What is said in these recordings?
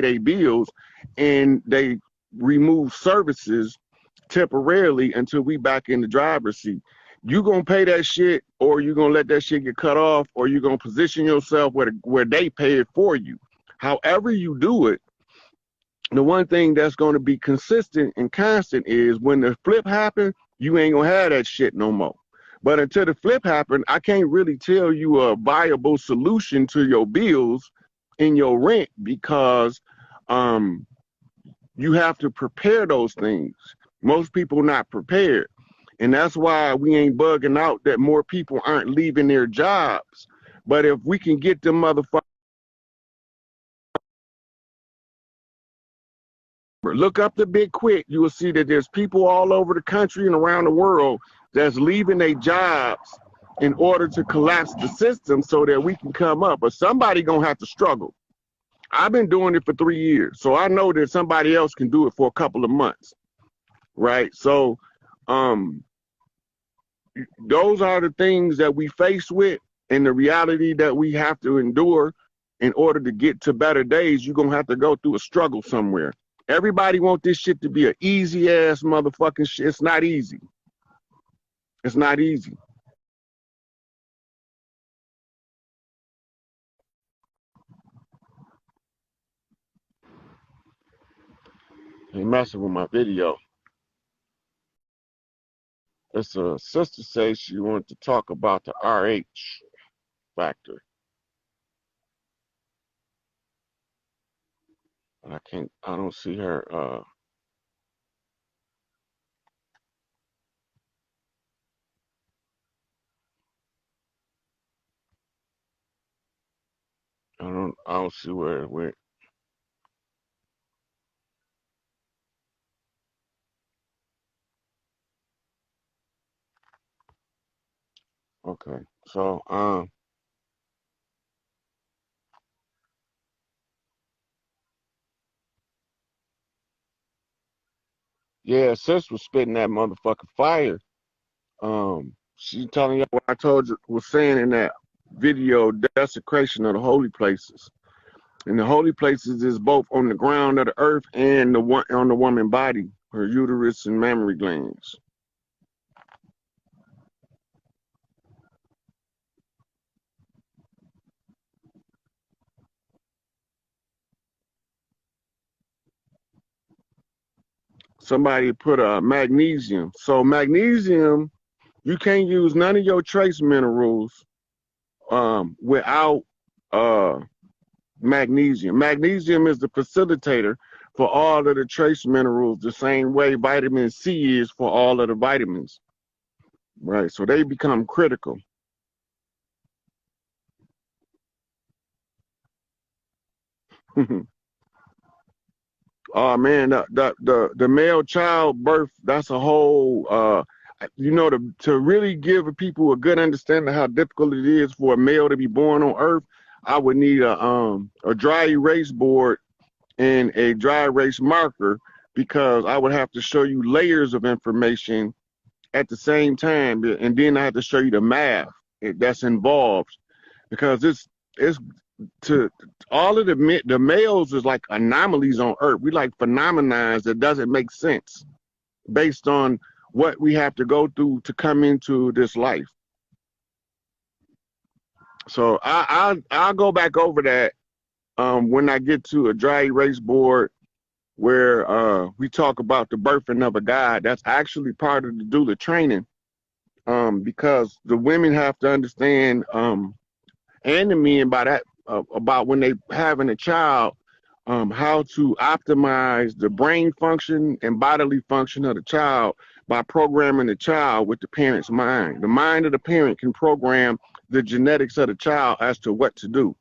their bills, and they remove services temporarily until we back in the driver's seat. You gonna pay that shit, or you gonna let that shit get cut off, or you gonna position yourself where they pay it for you. However you do it, the one thing that's gonna be consistent and constant is when the flip happens, you ain't gonna have that shit no more. But until the flip happens, I can't really tell you a viable solution to your bills and your rent, because you have to prepare those things. Most people not prepared. And that's why we ain't bugging out that more people aren't leaving their jobs. But if we can get them motherfuckers, look up the Big Quit, you will see that there's people all over the country and around the world that's leaving their jobs in order to collapse the system so that we can come up. But somebody gonna have to struggle. I've been doing it for 3 years, so I know that somebody else can do it for a couple of months, right? So those are the things that we face with, and the reality that we have to endure in order to get to better days. You're gonna have to go through a struggle somewhere. Everybody want this shit to be an easy ass motherfucking shit. It's not easy. It's not easy. They messing with my video. It's a sister says she wanted to talk about the RH factor. And I don't see her. I don't see where it went. Okay, so yeah, sis was spitting that motherfucking fire. She telling you what I told you, was saying in that video, desecration of the holy places. And the holy places is both on the ground of the earth and on the woman body, her uterus and mammary glands. Somebody put a magnesium. So magnesium, you can't use none of your trace minerals without magnesium. Magnesium is the facilitator for all of the trace minerals, the same way vitamin C is for all of the vitamins. Right, so they become critical. Oh man, the male child birth, that's a whole to really give people a good understanding of how difficult it is for a male to be born on earth. I would need a dry erase board and a dry erase marker, because I would have to show you layers of information at the same time, and then I have to show you the math that's involved, because it's to all of the males is like anomalies on earth. We like phenomena that doesn't make sense based on what we have to go through to come into this life. So I'll go back over that when I get to a dry erase board where we talk about the birthing of a god. That's actually part of the doula training, because the women have to understand, and the men by that, about when they having a child, how to optimize the brain function and bodily function of the child by programming the child with the parent's mind. The mind of the parent can program the genetics of the child as to what to do.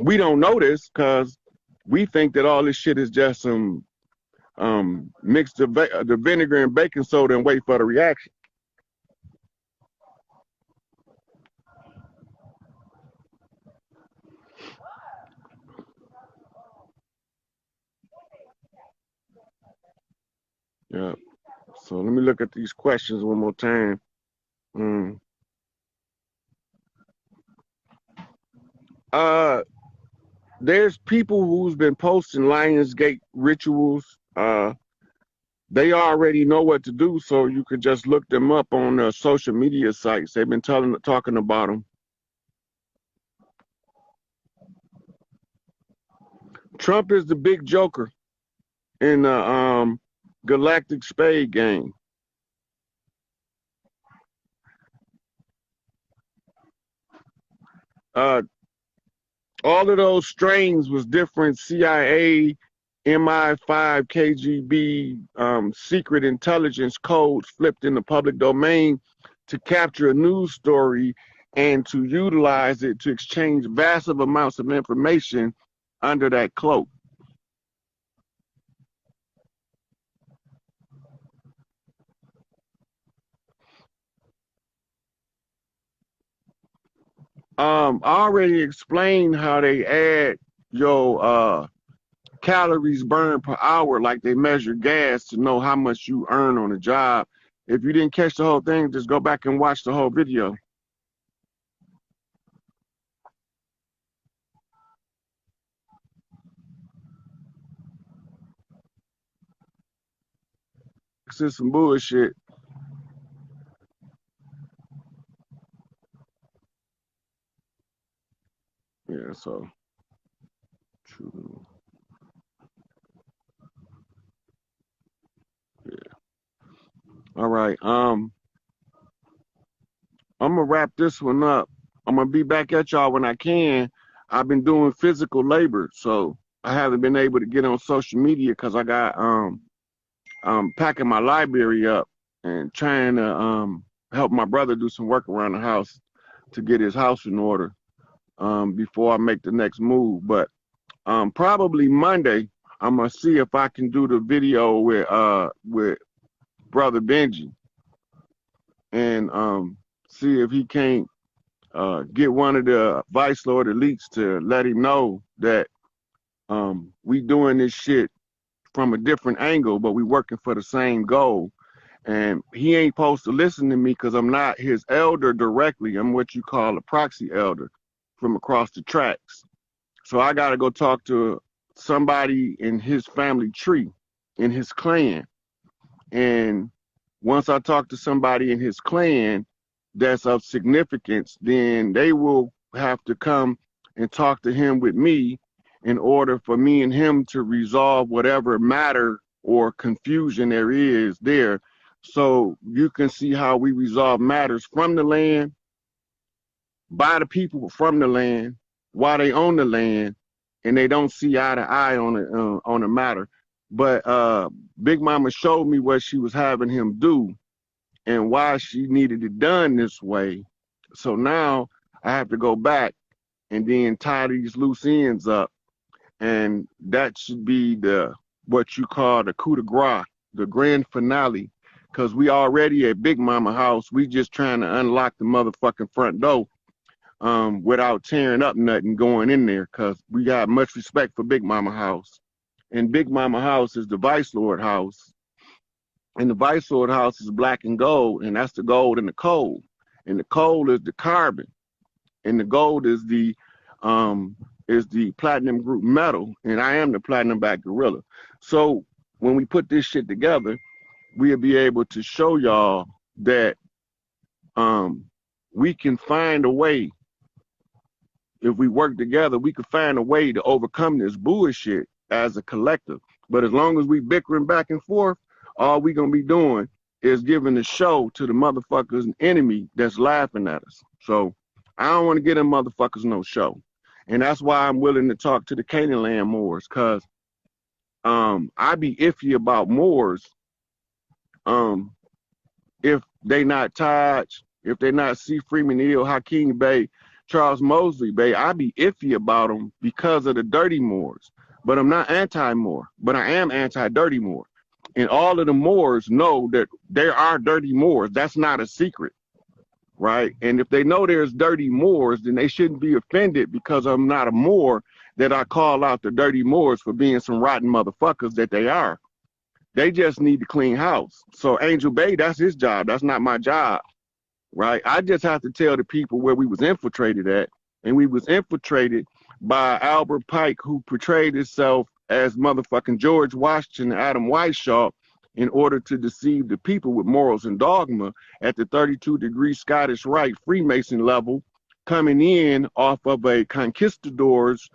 We don't know this because we think that all this shit is just some mix the vinegar and baking soda and wait for the reaction. Yeah. So let me look at these questions one more time. Uh, there's people who's been posting Lionsgate rituals. They already know what to do, so you could just look them up on social media sites. They've been talking about them. Trump is the big joker in the galactic spade game. All of those strains was different CIA, MI5, KGB, secret intelligence codes flipped in the public domain to capture a news story and to utilize it to exchange massive amounts of information under that cloak. I already explained how they add your calories burned per hour, like they measure gas to know how much you earn on a job. If you didn't catch the whole thing, just go back and watch the whole video. This is some bullshit. Yeah, so true. Yeah. All right. I'm gonna wrap this one up. I'm gonna be back at y'all when I can. I've been doing physical labor, so I haven't been able to get on social media because I got packing my library up and trying to help my brother do some work around the house to get his house in order before I make the next move. But probably Monday, I'm gonna see if I can do the video with brother Benji and see if he can't get one of the Vice Lord elites to let him know that we doing this shit from a different angle, but we working for the same goal. And he ain't supposed to listen to me because I'm not his elder directly. I'm what you call a proxy elder from across the tracks. So I got to go talk to somebody in his family tree, in his clan. And once I talk to somebody in his clan that's of significance, then they will have to come and talk to him with me in order for me and him to resolve whatever matter or confusion there is there. So you can see how we resolve matters from the land, by the people from the land, while they own the land, and they don't see eye to eye on the matter. But Big Mama showed me what she was having him do and why she needed it done this way. So now I have to go back and then tie these loose ends up. And that should be the what you call the coup de grace, the grand finale. Because we already at Big Mama house. We just trying to unlock the motherfucking front door without tearing up nothing going in there. Because we got much respect for Big Mama house. And Big Mama house is the Vice Lord house. And the Vice Lord house is black and gold. And that's the gold and the coal. And the coal is the carbon. And the gold is the platinum group metal, and I am the platinum back gorilla. So when we put this shit together, we'll be able to show y'all that we can find a way. If we work together, we can find a way to overcome this bullshit as a collective. But as long as we bickering back and forth, all we gonna be doing is giving the show to the motherfuckers and enemy that's laughing at us. So I don't want to get them motherfuckers no show. And that's why I'm willing to talk to the Canaan Land Moors, because I be iffy about Moors if they not Taj, if they not C. Freeman Hill, Hakeem Bey, Charles Mosley Bey. I be iffy about them because of the dirty Moors. But I'm not anti-Moor, but I am anti-dirty Moor. And all of the Moors know that there are dirty Moors. That's not a secret. Right? And if they know there's dirty Moors, then they shouldn't be offended because I'm not a Moor that I call out the dirty Moors for being some rotten motherfuckers that they are. They just need to clean house. So Angel Bay, that's his job. That's not my job. Right? I just have to tell the people where we was infiltrated at. And we was infiltrated by Albert Pike, who portrayed himself as motherfucking George Washington and Adam Weishaupt in order to deceive the people with morals and dogma at the 32-degree Scottish Rite Freemason level, coming in off of a conquistador's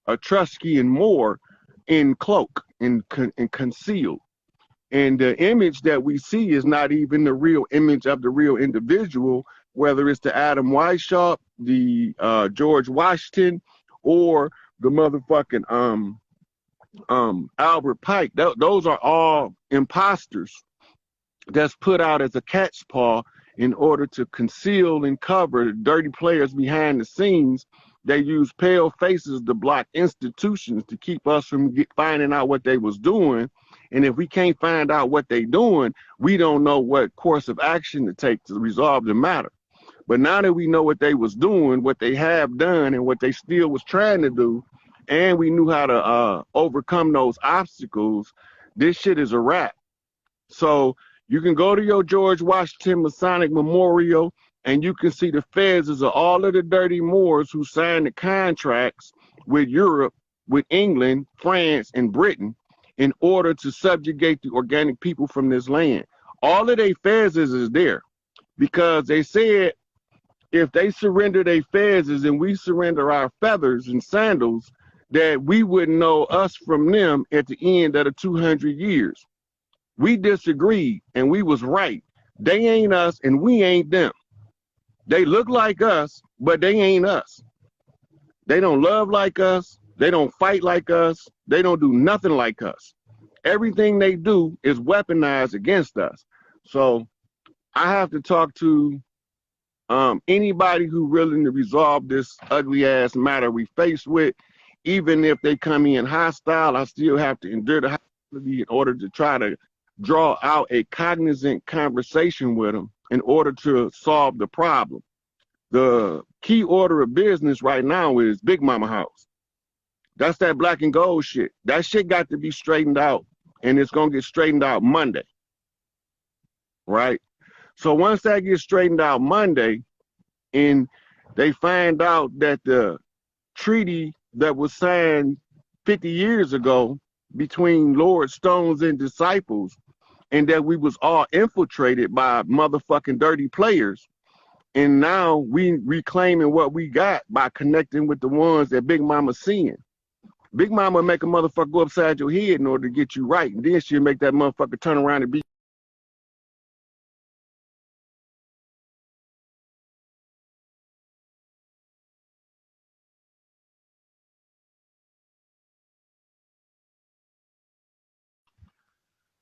Etruscan Moor in cloak and concealed. And the image that we see is not even the real image of the real individual, whether it's the Adam Weishaupt, the George Washington, or the motherfucking Albert Pike. Those are all imposters that's put out as a cat's paw in order to conceal and cover the dirty players behind the scenes. They use pale faces to block institutions to keep us from finding out what they was doing. And if we can't find out what they doing, we don't know what course of action to take to resolve the matter. But now that we know what they was doing, what they have done, and what they still was trying to do, and we knew how to overcome those obstacles, this shit is a wrap. So you can go to your George Washington Masonic Memorial, and you can see the phases of all of the dirty Moors who signed the contracts with Europe, with England, France, and Britain in order to subjugate the organic people from this land. All of their phases is there because they said if they surrender their phases and we surrender our feathers and sandals, that we wouldn't know us from them at the end of the 200 years. We disagreed and we was right. They ain't us and we ain't them. They look like us, but they ain't us. They don't love like us. They don't fight like us. They don't do nothing like us. Everything they do is weaponized against us. So I have to talk to anybody who willing to resolve this ugly ass matter we face with. Even if they come in hostile, I still have to endure the hostility in order to try to draw out a cognizant conversation with them in order to solve the problem. The key order of business right now is Big Mama House. That's that black and gold shit. That shit got to be straightened out, and it's going to get straightened out Monday, right? So once that gets straightened out Monday, and they find out that the treaty that was signed 50 years ago between Lord Stones and disciples, and that we was all infiltrated by motherfucking dirty players, and now we reclaiming what we got by connecting with the ones that Big Mama seeing. Big Mama make a motherfucker go upside your head in order to get you right, and then she'll make that motherfucker turn around and be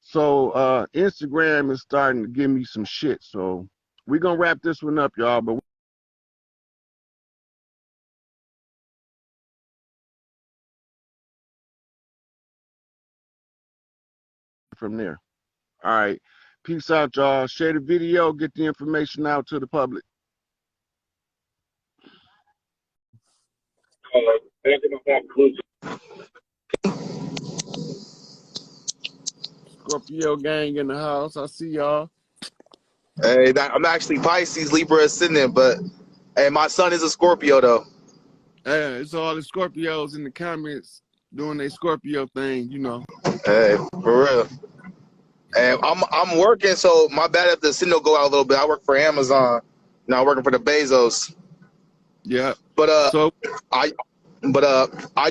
so Instagram is starting to give me some shit. So we're gonna wrap this one up, y'all, but from there. All right. Peace out, y'all. Share the video, get the information out to the public. Scorpio gang in the house. I see y'all. Hey, I'm actually Pisces, Libra ascendant, but hey, my son is a Scorpio though. Hey, it's all the Scorpios in the comments doing their Scorpio thing, you know. Hey, for real. And I'm working, so my bad if the signal go out a little bit. I work for Amazon. Now I'm working for the Bezos. Yeah. But I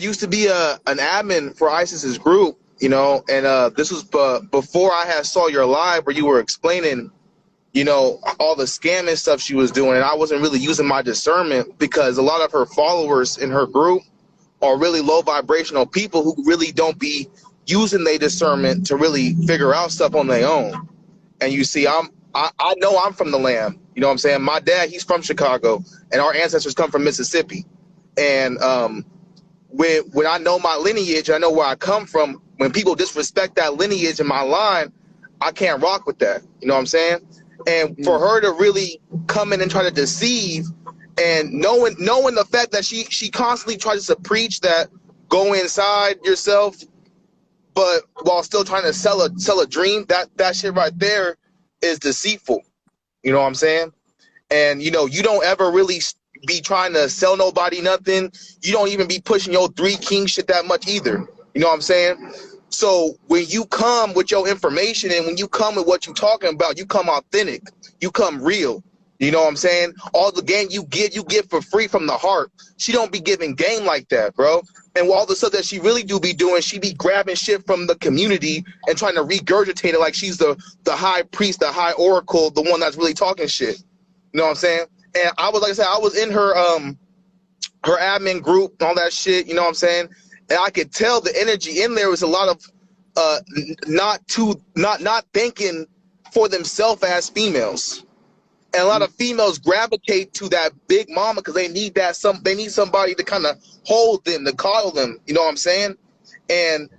used to be an admin for ISIS's group, you know, and this was before I had saw your live where you were explaining, you know, all the scamming stuff she was doing, and I wasn't really using my discernment because a lot of her followers in her group are really low vibrational people who really don't be using their discernment to really figure out stuff on their own. And you see, I know I'm from the land. You know what I'm saying? My dad, he's from Chicago, and our ancestors come from Mississippi. And when I know my lineage, I know where I come from. When people disrespect that lineage in my line, I can't rock with that. You know what I'm saying? And for her to really come in and try to deceive, and knowing the fact that she constantly tries to preach that go inside yourself, but while still trying to sell a dream, that shit right there is deceitful. You know what I'm saying? And you know, you don't ever really be trying to sell nobody nothing. You don't even be pushing your 3 Kings shit that much either. You know what I'm saying? So when you come with your information and when you come with what you're talking about, you come authentic, you come real. You know what I'm saying? All the game you give for free from the heart. She don't be giving game like that, bro. And all the stuff that she really do be doing, she be grabbing shit from the community and trying to regurgitate it like she's the high priest, the high oracle, the one that's really talking shit. You know what I'm saying? And I was, like I said, I was in her her admin group and all that shit. You know what I'm saying? And I could tell the energy in there was a lot of not thinking for themselves as females. And a lot of females gravitate to that big mama because they need they need somebody to kind of hold them, to coddle them. You know what I'm saying? And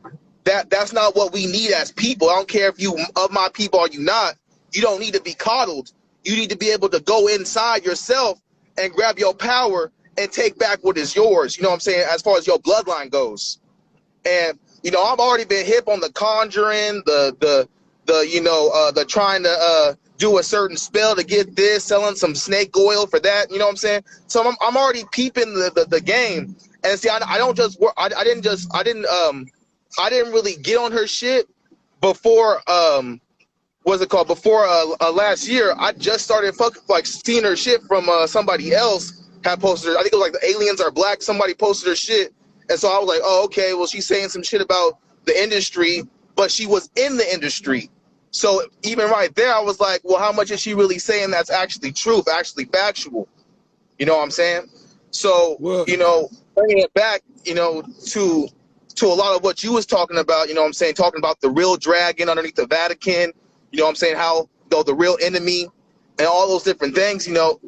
that's not what we need as people. I don't care if you of my people or you not. You don't need to be coddled. You need to be able to go inside yourself and grab your power and take back what is yours. You know what I'm saying? As far as your bloodline goes. And you know, I've already been hip on the conjuring, the trying to do a certain spell to get this, selling some snake oil for that. You know what I'm saying? So I'm already peeping the game. And see, I don't just work. I didn't really get on her shit before what's it called? Before last year. I just started seeing her shit from somebody else had posted her. I think it was like the aliens are black. Somebody posted her shit, and so I was like, oh, okay. Well, she's saying some shit about the industry, but she was in the industry. So even right there, I was like, well, how much is she really saying that's actually truth, actually factual? You know what I'm saying? So, well, you know, bringing it back, you know, to a lot of what you was talking about, you know what I'm saying, talking about the real dragon underneath the Vatican, you know what I'm saying, how, though, the real enemy and all those different things, you know,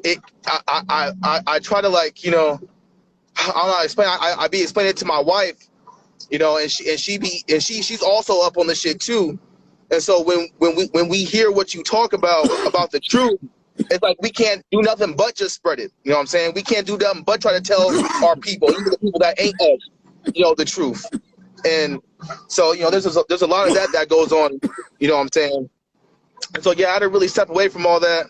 I try to, like, you know, I be explaining it to my wife, you know, and she's also up on the shit too. And so when we hear what you talk about the truth, it's like we can't do nothing but just spread it. You know what I'm saying? We can't do nothing but try to tell our people, even the people that ain't us, you know, the truth. And so, you know, there's a lot of that goes on, you know what I'm saying? And so, yeah, I had to really step away from all that.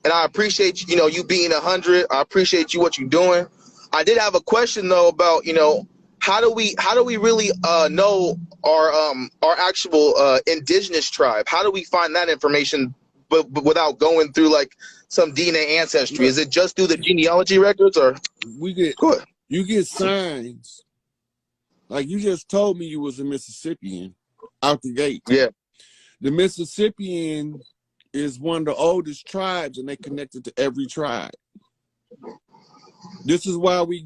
And I appreciate, you know, you being 100. I appreciate you, what you're doing. I did have a question, though, about, you know, how do we really know our actual indigenous tribe? How do we find that information, but without going through like some DNA ancestry? Is it just through the genealogy records, or you get signs? Like you just told me you was a Mississippian out the gate. Yeah, the Mississippian is one of the oldest tribes, and they connected to every tribe. This is why we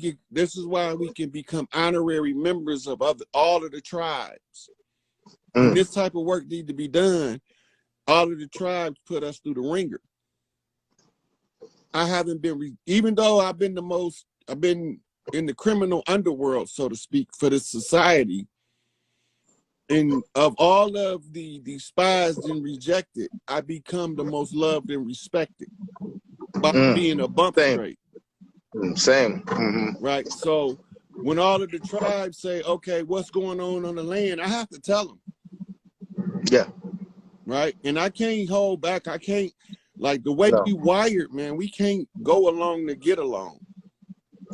can become honorary members of all of the tribes. And this type of work need to be done. All of the tribes put us through the ringer. I haven't been, even though I've been in the criminal underworld, so to speak, for this society. And of all of the despised and rejected, I become the most loved and respected by being a bump straight. Same. Right. So when all of the tribes say, okay, what's going on the land, I have to tell them. Yeah. Right. And I can't hold back. I can't, like the way we wired, man, we can't go along to get along.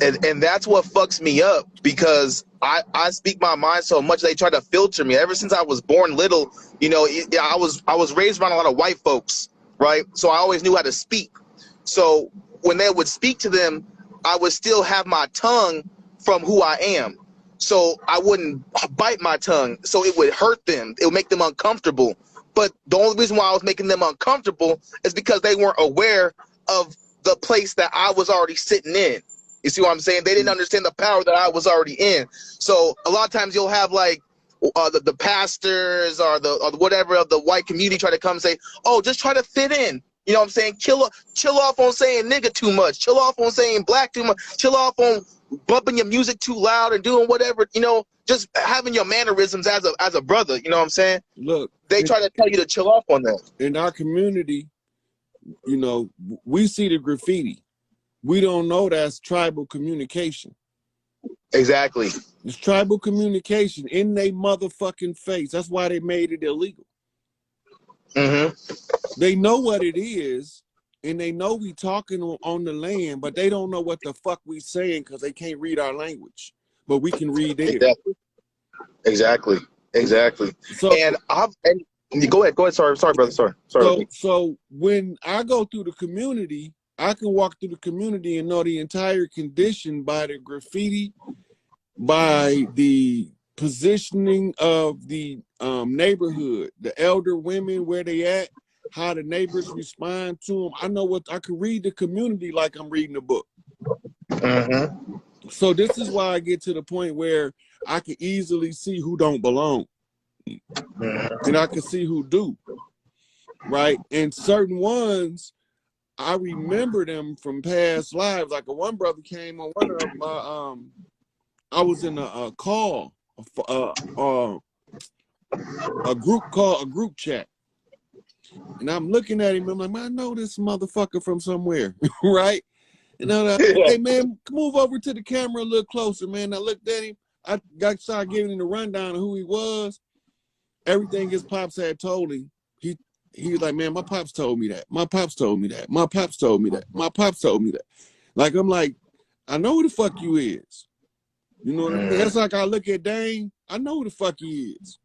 And that's what fucks me up, because I speak my mind so much. They try to filter me. Ever since I was born little, you know, I was raised around a lot of white folks, right? So I always knew how to speak. So when they would speak to them, I would still have my tongue from who I am. So I wouldn't bite my tongue. So it would hurt them. It would make them uncomfortable. But the only reason why I was making them uncomfortable is because they weren't aware of the place that I was already sitting in. You see what I'm saying? They didn't understand the power that I was already in. So a lot of times you'll have like the pastors or the whatever of the white community try to come and say, oh, just try to fit in. You know what I'm saying? Chill off on saying nigga too much. Chill off on saying black too much. Chill off on bumping your music too loud and doing whatever, you know, just having your mannerisms as a brother. You know what I'm saying? Look, they try to tell you to chill off on that. In our community, you know, we see the graffiti. We don't know that's tribal communication. Exactly. It's tribal communication in their motherfucking face. That's why they made it illegal. They know what it is, and they know we talking on the land, but they don't know what the fuck we saying because they can't read our language, but we can read theirs. Exactly. So, and go ahead. Sorry, brother. Sorry. So when I go through the community, I can walk through the community and know the entire condition by the graffiti, by the positioning of the neighborhood, the elder women, where they at, how the neighbors respond to them. I know what I can read the community like I'm reading a book. So this is why I get to the point where I can easily see who don't belong, and I can see who do, right? And certain ones, I remember them from past lives. Like one brother came on one of my, I was in a call, a group chat, and I'm looking at him. I'm like, man, I know this motherfucker from somewhere, right? And I'm like, hey man, move over to the camera a little closer, man. I looked at him. I started giving him the rundown of who he was. Everything his pops had told him. He was like, man, my pops told me that. My pops told me that. My pops told me that. My pops told me that. Like, I'm like, I know who the fuck you is. You know what I mean? That's like I look at Dane, I know who the fuck he is.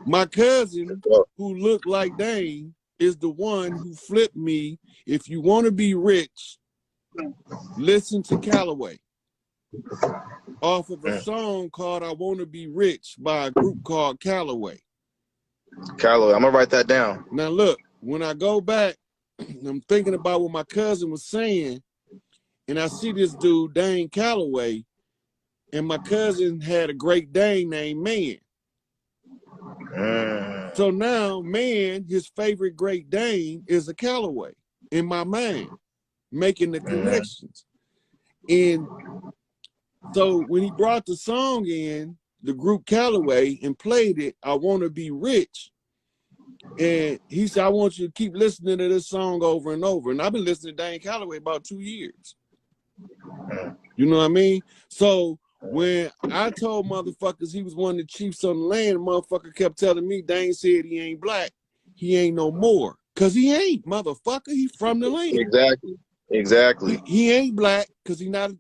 My cousin, who looked like Dane, is the one who flipped me. If you want to be rich, listen to Calloway. Off of a song called I Want to Be Rich by a group called Calloway. Calloway, I'm gonna write that down. Now look, when I go back, I'm thinking about what my cousin was saying, and I see this dude, Dane Calloway, and my cousin had a Great Dane named Man. So now Man, his favorite Great Dane, is a Calloway in my mind, making the connections. And so when he brought the song in, the group Calloway, and played it, I Want to Be Rich, and he said, I want you to keep listening to this song over and over. And I've been listening to Dane Calloway about 2 years. You know what I mean? So when I told motherfuckers he was one of the chiefs on the land, the motherfucker kept telling me, Dane said he ain't black, he ain't no more. Cause he ain't, motherfucker, he from the land. Exactly. He ain't black because he not